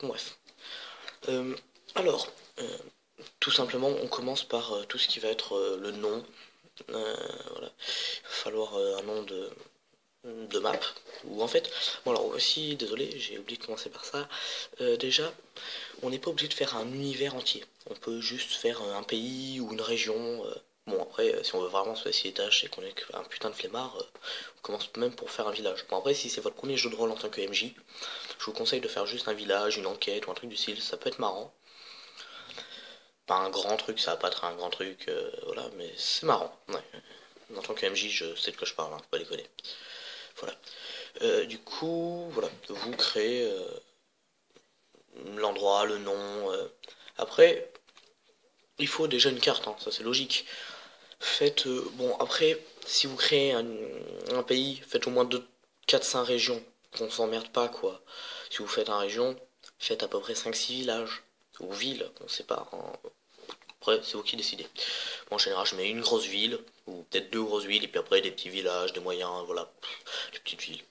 Bref. Euh, alors, euh, tout simplement, on commence par tout ce qui va être le nom. Voilà. Il va falloir un nom de map. Ou en fait, bon alors aussi, désolé, j'ai oublié de commencer par ça. Déjà, on n'est pas obligé de faire un univers entier. On peut juste faire un pays ou une région. Bon après, si on veut vraiment se faciliter les tâches et qu'on est un putain de flemmard, on commence même pour faire un village. Bon après, si c'est votre premier jeu de rôle en tant que MJ, je vous conseille de faire juste un village, une enquête ou un truc du style. Ça peut être marrant. Pas un grand truc, ça va pas être un grand truc, voilà, mais c'est marrant. Ouais. En tant que MJ, je sais de quoi je parle, hein, faut pas déconner. Voilà. Du coup, voilà, vous créez l'endroit, le nom. Après, il faut déjà une carte, hein, ça c'est logique. Faites, bon, après, si vous créez un pays, faites au moins 2, 4, 5 régions, qu'on s'emmerde pas, quoi. Si vous faites un région, faites à peu près 5, 6 villages, ou villes, on sait pas, hein. Après, c'est vous qui décidez. Bon, en général, je mets une grosse ville, ou peut-être 2 grosses villes, et puis après des petits villages, des moyens, voilà, des petites villes.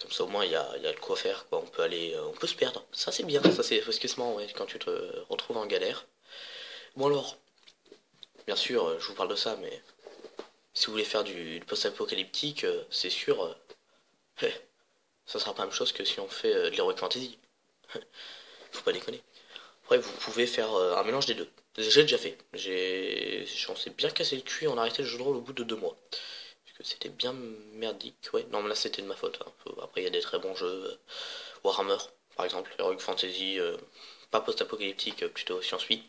Comme ça, au moins, il y a de quoi faire, quoi. On peut aller, on peut se perdre. Ça, c'est bien, ça, c'est parce que c'est marrant, ouais, quand tu te retrouves en galère. Bon, alors, bien sûr, je vous parle de ça, mais si vous voulez faire du post-apocalyptique, c'est sûr, ça sera pas la même chose que si on fait de l'heroic fantasy. Faut pas déconner. Après, vous pouvez faire un mélange des deux. J'ai déjà fait. J'en sais bien cassé le cul en arrêté le jeu de rôle au bout de 2 mois. Parce que c'était bien merdique. Ouais, non, mais là c'était de ma faute, hein. Après, il y a des très bons jeux. Warhammer, par exemple, Heroic Fantasy, pas post-apocalyptique, plutôt science-fi,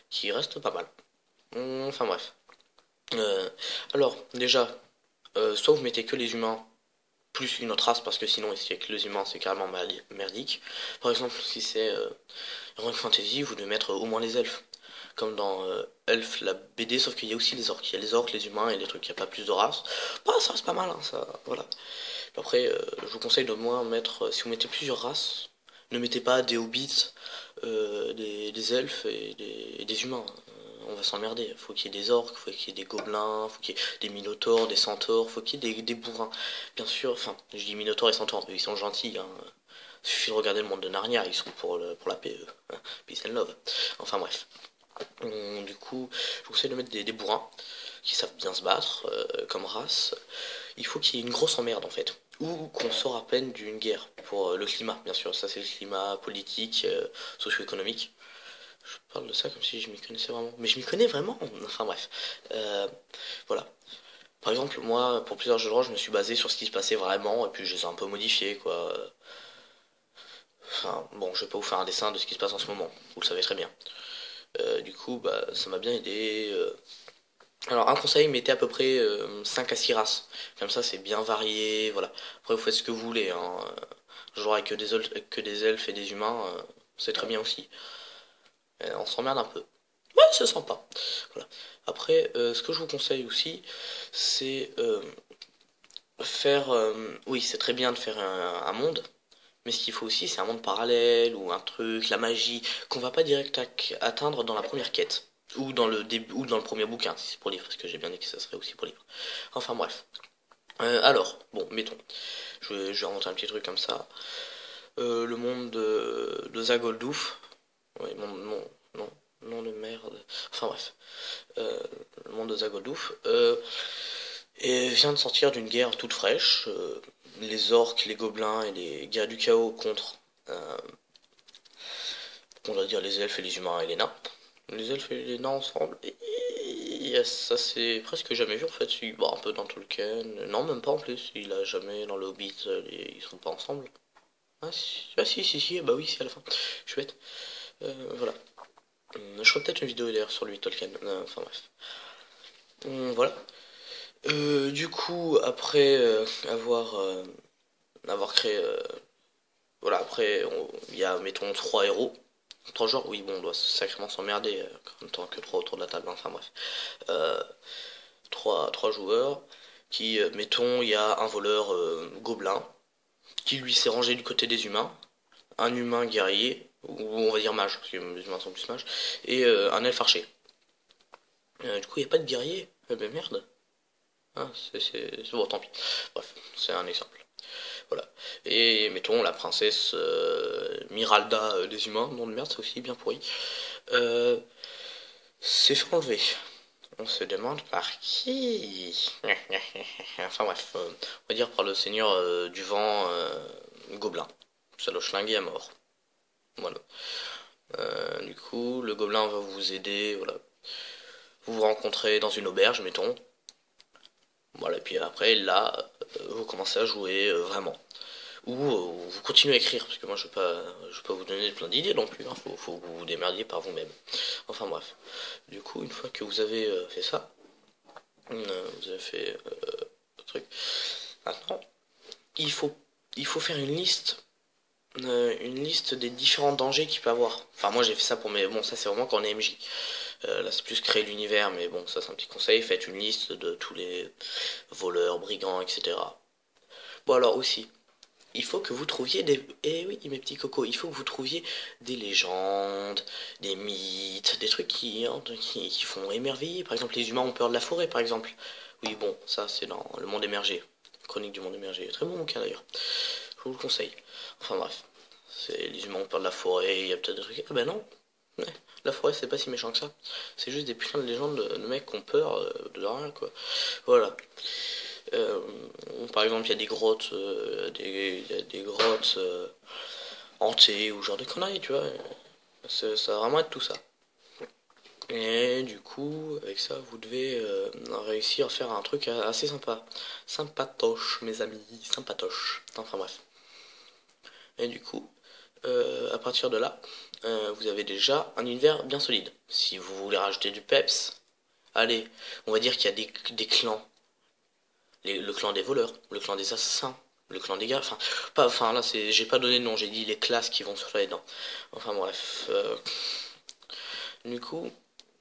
qui reste pas mal. Enfin bref. Euh, alors, déjà, soit vous mettez que les humains plus une autre race, parce que sinon, si avec les humains, c'est carrément merdique. Par exemple, si c'est Heroic Fantasy, vous devez mettre au moins les elfes. Comme dans Elf, la BD, sauf qu'il y a aussi les orques. Il y a les orques, les humains et les trucs, il n'y a pas plus de races. Bah, ça reste pas mal, hein, ça, voilà. Après, je vous conseille de moins mettre, si vous mettez plusieurs races, ne mettez pas des hobbits, des elfes et des humains. On va s'emmerder. Faut qu'il y ait des orques, faut qu'il y ait des gobelins, faut qu'il y ait des minotaures, des centaures, faut qu'il y ait des bourrins. Bien sûr, enfin, je dis minotaures et centaures, ils sont gentils, hein. Il suffit de regarder le monde de Narnia, ils sont pour la paix, hein. Peace and love. Enfin bref. Du coup, je vous conseille de mettre des bourrins qui savent bien se battre comme race. Il faut qu'il y ait une grosse emmerde en fait. Ou qu'on sort à peine d'une guerre. Pour le climat, bien sûr. Ça, c'est le climat politique, socio-économique. Je parle de ça comme si je m'y connaissais vraiment. Mais je m'y connais vraiment. Enfin bref. Euh, voilà. Par exemple, moi, pour plusieurs jeux de rôle, je me suis basé sur ce qui se passait vraiment. Et puis je les ai un peu modifiés, quoi. Enfin, bon, je vais pas vous faire un dessin de ce qui se passe en ce moment. Vous le savez très bien. Du coup, bah, ça m'a bien aidé. Alors, un conseil, mettez à peu près 5 à 6 races. Comme ça, c'est bien varié. Voilà. Après, vous faites ce que vous voulez, hein. Genre avec que des elfes et des humains, c'est très bien aussi. On s'emmerde un peu. Ouais, c'est sympa. Voilà. Après, ce que je vous conseille aussi, c'est faire. Oui, c'est très bien de faire un monde, mais ce qu'il faut aussi, c'est un monde parallèle ou un truc, la magie, qu'on va pas direct atteindre dans la première quête. Ou dans le début, ou dans le premier bouquin, si c'est pour livre, parce que j'ai bien dit que ça serait aussi pour livre. Enfin bref. Alors, bon, mettons. Je vais inventer un petit truc comme ça. Le monde de Zagoldouf. Oui, non, non de merde. Enfin bref. Euh, le monde de Zagoldouf. Et vient de sortir d'une guerre toute fraîche. Les orques, les gobelins et les guerres du chaos contre, euh, on va dire, les elfes et les humains et les nains. Les elfes et les nains ensemble. Et ça c'est presque jamais vu en fait. Bon, un peu dans Tolkien. Non, même pas en plus. Il a jamais dans le Hobbit, ils sont pas ensemble. Ah si, ah, si, bah oui, si à la fin. Je suis bête. Voilà. Je ferai peut-être une vidéo d'ailleurs sur lui, Tolkien. Enfin bref. Voilà. Du coup, après avoir créé. Voilà, après, il y a, mettons, 3 héros. 3 joueurs, oui, bon, on doit sacrément s'emmerder en tant que 3 autour de la table, hein, enfin bref. Euh, 3 joueurs qui, mettons, il y a un voleur gobelin qui lui s'est rangé du côté des humains, un humain guerrier, ou on va dire mage, parce que les humains sont plus mages, et un elfe archer. Du coup, il n'y a pas de guerrier. Eh ben merde. Ah, bon, tant pis. Bref, c'est un exemple. Voilà. Et mettons la princesse Miralda des humains, nom de merde, c'est aussi bien pourri, euh, s'est fait enlever. On se demande par qui. Enfin bref, on va dire par le seigneur du vent gobelin. Ça l'a schlingué à mort. Voilà. Du coup, le gobelin va vous aider, voilà. Vous vous rencontrez dans une auberge, mettons. Voilà, et puis après, là, vous commencez à jouer vraiment. Ou vous continuez à écrire, parce que moi je peux pas vous donner plein d'idées non plus, hein. Faut que vous vous démerdiez par vous-même. Enfin bref. Du coup, une fois que vous avez fait ça, vous avez fait le truc, maintenant, il faut, il faut faire une liste des différents dangers qu'il peut avoir. Enfin moi j'ai fait ça pour mes... Bon ça c'est vraiment quand on est MJ. Là c'est plus créer l'univers, mais bon ça c'est un petit conseil, faites une liste de tous les voleurs, brigands, etc. Bon alors aussi, il faut que vous trouviez des... Eh oui, mes petits cocos, il faut que vous trouviez des légendes, des mythes, des trucs qui font émerveiller. Par exemple, les humains ont peur de la forêt, par exemple. Oui, bon, ça c'est dans Le Monde Émergé. Chronique du Monde Émergé. Très bon bouquin d'ailleurs. Je vous le conseille. Enfin bref. Les humains ont peur de la forêt, il y a peut-être des trucs... Ah ben non. Ouais. La forêt, c'est pas si méchant que ça. C'est juste des putains de légendes de mecs qui ont peur de rien, quoi. Voilà. Euh, Par exemple, il y a des grottes, il y a des grottes hantées ou genre de conneries, tu vois. Ça va vraiment être tout ça. Et du coup, avec ça, vous devez réussir à faire un truc assez sympa. Sympatoche, mes amis, sympatoche. Enfin bref. Et du coup, à partir de là, vous avez déjà un univers bien solide. Si vous voulez rajouter du peps, allez, on va dire qu'il y a des clans. Le clan des voleurs, le clan des assassins, le clan des gars, enfin, pas, enfin là c'est, j'ai pas donné de nom, j'ai dit les classes qui vont sur les dents. Enfin bref, du coup,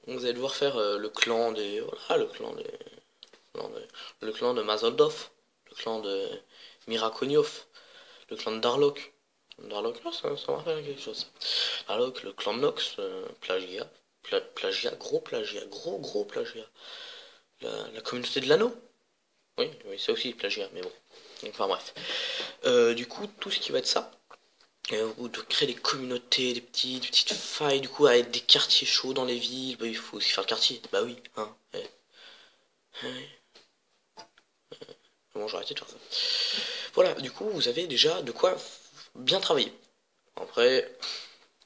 vous allez devoir faire le clan des, voilà, le clan de Mazoldov, le clan de Mirakoniov, le clan de Darlok. Darlok, là, ça m'a fait quelque chose. Darlok, le clan de Nox, plagiat, plagiat, gros plagiat. La communauté de l'anneau. Oui, oui, c'est aussi plagiat, mais bon. Enfin bref. Du coup, tout ce qui va être ça, vous devez créer des communautés, des petites failles, du coup, avec des quartiers chauds dans les villes, bah, il faut aussi faire le quartier. Bah oui, hein. Bon, j'ai arrêté de faire ça. Voilà, du coup, vous avez déjà de quoi bien travailler. Après,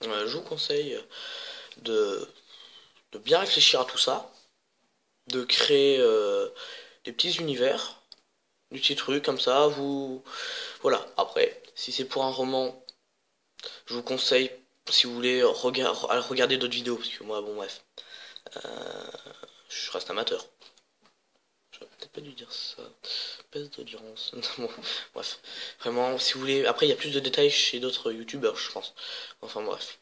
je vous conseille de, de bien réfléchir à tout ça, de créer des petits univers, des petits trucs comme ça, vous... Voilà, après, si c'est pour un roman, je vous conseille, si vous voulez, regarder d'autres vidéos, parce que moi, bon bref, je reste amateur. J'aurais peut-être pas dû dire ça. Baisse d'audience. Bon, bref, vraiment, si vous voulez, après il y a plus de détails chez d'autres youtubeurs, je pense. Enfin bref.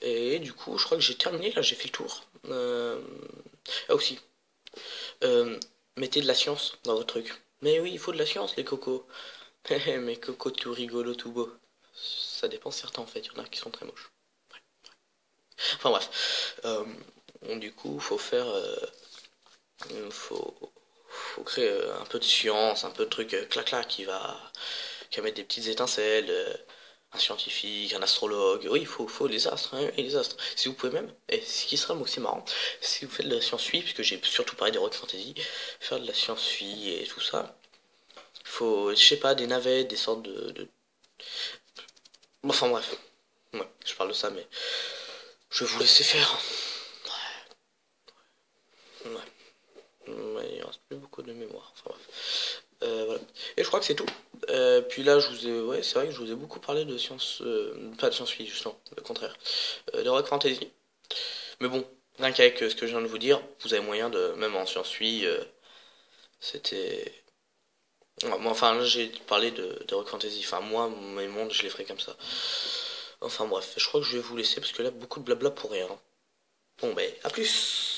Et du coup, je crois que j'ai terminé, là j'ai fait le tour. Ah aussi, mettez de la science dans votre truc. Mais oui, il faut de la science, les cocos. Mais cocos tout rigolo, tout beau. Ça dépend certains en fait, il y en a qui sont très moches. Enfin bref. Du coup, faut faire. Faut, faut créer un peu de science, un peu de trucs clac qui va mettre des petites étincelles. Un scientifique, un astrologue. Oui, faut les astres, hein, et les astres. Si vous pouvez même, et ce qui serait aussi marrant, si vous faites de la science-fi, puisque j'ai surtout parlé des rock fantasy, faire de la science-fi et tout ça, faut, je sais pas, des navettes, des sortes Enfin bref, ouais, je parle de ça, mais je vais vous laisser faire. Ouais, ouais, il reste plus beaucoup de mémoire. Enfin bref. Voilà. Et je crois que c'est tout. Puis là, ouais, c'est vrai que je vous ai beaucoup parlé de science, pas de science-fi justement, le contraire, de rock fantasy. Mais bon, rien qu'avec ce que je viens de vous dire, vous avez moyen de, même en science-fi, c'était, ouais, moi, enfin, là, j'ai parlé de rock fantasy. Enfin, moi, mes mondes, je les ferai comme ça. Enfin bref, je crois que je vais vous laisser parce que là, beaucoup de blabla pour rien. Bon, ben, à plus.